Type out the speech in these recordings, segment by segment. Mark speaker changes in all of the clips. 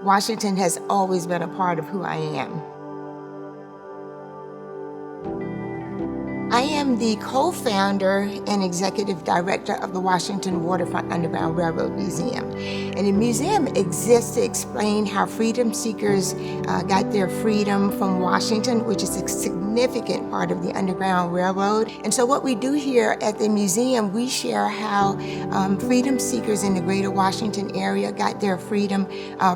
Speaker 1: Washington has always been a part of who I am. I am the co-founder and executive director of the Washington Waterfront Underground Railroad Museum. And the museum exists to explain how freedom seekers got their freedom from Washington, which is a significant part of the Underground Railroad. And so what we do here at the museum, we share how freedom seekers in the greater Washington area got their freedom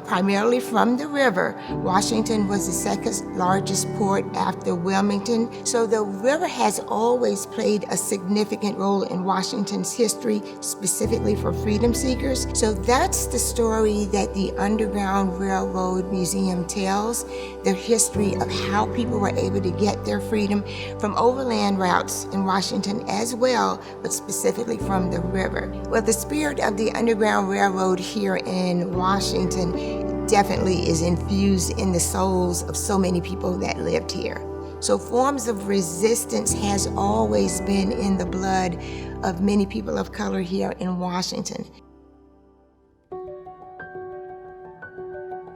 Speaker 1: primarily from the river. Washington was the second largest port after Wilmington. So the river has always played a significant role in Washington's history, specifically for freedom seekers. So that's the story that the Underground Railroad Museum tells, the history of how people were able to get their freedom from overland routes in Washington as well, but specifically from the river. Well, the spirit of the Underground Railroad here in Washington definitely is infused in the souls of so many people that lived here. So forms of resistance has always been in the blood of many people of color here in Washington.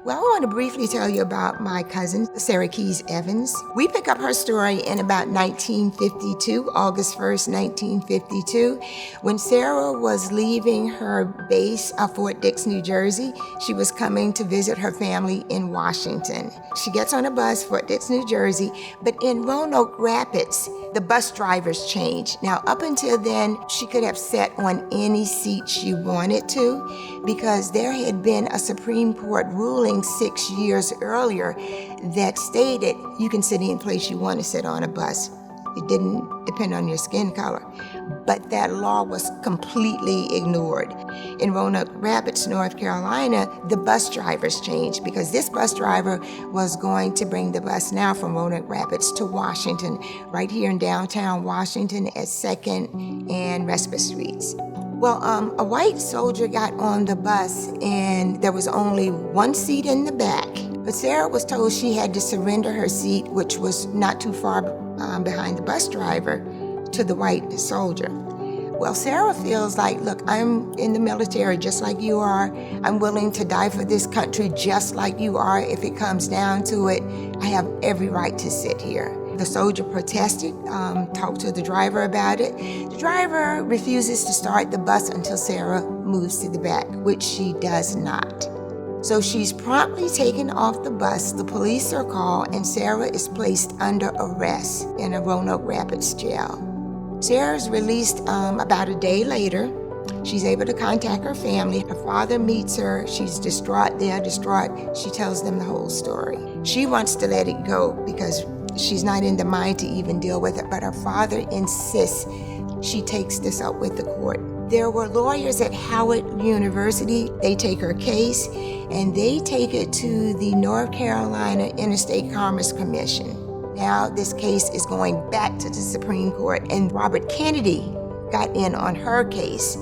Speaker 1: Well, I want to briefly tell you about my cousin, Sarah Keys Evans. We pick up her story in about 1952, August 1st, 1952. When Sarah was leaving her base of Fort Dix, New Jersey, she was coming to visit her family in Washington. She gets on a bus, Fort Dix, New Jersey, but in Roanoke Rapids, the bus drivers changed. Now, up until then, she could have sat on any seat she wanted to because there had been a Supreme Court ruling 6 years earlier that stated you can sit any place you want to sit on a bus. It didn't depend on your skin color. But that law was completely ignored. In Roanoke Rapids, North Carolina, the bus drivers changed because this bus driver was going to bring the bus now from Roanoke Rapids to Washington, right here in downtown Washington at 2nd and Respite Streets. Well, a white soldier got on the bus and there was only one seat in the back. But Sarah was told she had to surrender her seat, which was not too far behind the bus driver, to the white soldier. Well, Sarah feels like, look, I'm in the military just like you are. I'm willing to die for this country just like you are. If it comes down to it, I have every right to sit here. The soldier protested, talked to the driver about it. The driver refuses to start the bus until Sarah moves to the back, which she does not. So she's promptly taken off the bus, the police are called, and Sarah is placed under arrest in a Roanoke Rapids jail. Sarah's released about a day later. She's able to contact her family. Her father meets her. She's distraught. They're distraught. She tells them the whole story. She wants to let it go because she's not in the mind to even deal with it, but her father insists she takes this up with the court. There were lawyers at Howard University. They take her case and they take it to the North Carolina Interstate Commerce Commission. Now this case is going back to the Supreme Court, and Robert Kennedy got in on her case.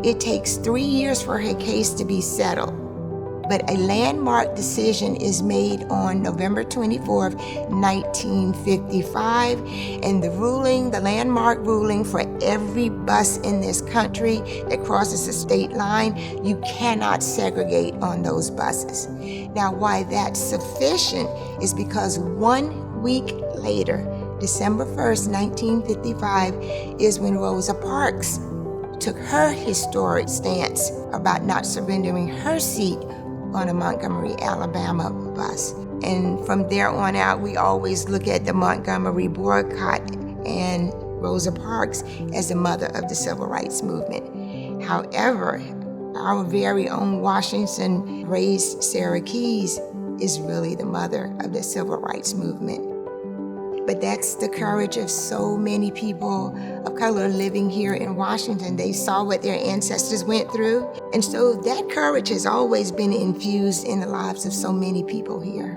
Speaker 1: It takes 3 years for her case to be settled, but a landmark decision is made on November 24th, 1955, and the landmark ruling for every bus in this country that crosses the state line, you cannot segregate on those buses. Now, why that's sufficient is because 1 week later, December 1st, 1955, is when Rosa Parks took her historic stance about not surrendering her seat on a Montgomery, Alabama bus. And from there on out, we always look at the Montgomery boycott and Rosa Parks as the mother of the civil rights movement. However, our very own Washington-raised Sarah Keys is really the mother of the civil rights movement. But that's the courage of so many people of color living here in Washington. They saw what their ancestors went through. And so that courage has always been infused in the lives of so many people here.